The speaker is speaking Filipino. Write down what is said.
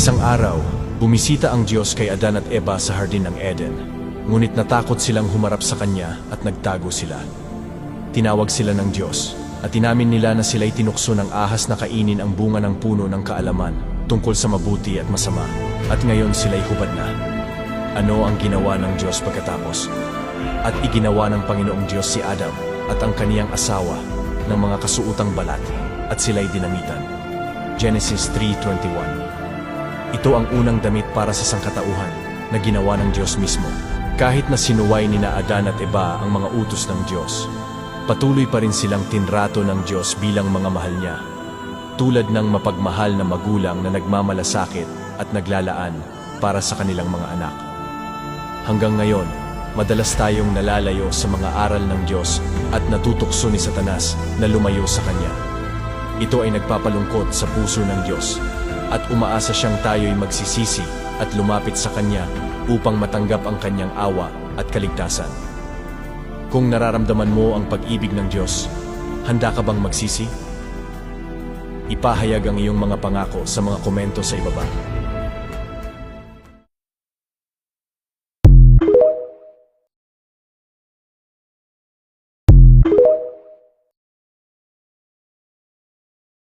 Isang araw, bumisita ang Diyos kay Adan at Eva sa hardin ng Eden. Ngunit natakot silang humarap sa Kanya at nagtago sila. Tinawag sila ng Diyos at inamin nila na sila'y tinukso ng ahas na kainin ang bunga ng puno ng kaalaman tungkol sa mabuti at masama, at ngayon sila'y hubad na. Ano ang ginawa ng Diyos pagkatapos? At iginawa ng Panginoong Diyos si Adam at ang kaniyang asawa ng mga kasuotang balat, at sila'y dinamitan. Genesis 3:21. Ito ang unang damit para sa sangkatauhan na ginawa ng Diyos mismo. Kahit na sinuway ni na Adan at Eva ang mga utos ng Diyos, patuloy pa rin silang tinrato ng Diyos bilang mga mahal niya, tulad ng mapagmahal na magulang na nagmamalasakit at naglalaan para sa kanilang mga anak. Hanggang ngayon, madalas tayong nalalayo sa mga aral ng Diyos at natutukso ni Satanas na lumayo sa Kanya. Ito ay nagpapalungkot sa puso ng Diyos at umaasa siyang tayo'y magsisisi at lumapit sa Kanya upang matanggap ang Kanyang awa at kaligtasan. Kung nararamdaman mo ang pag-ibig ng Diyos, handa ka bang magsisi? Ipahayag ang iyong mga pangako sa mga komento sa ibaba.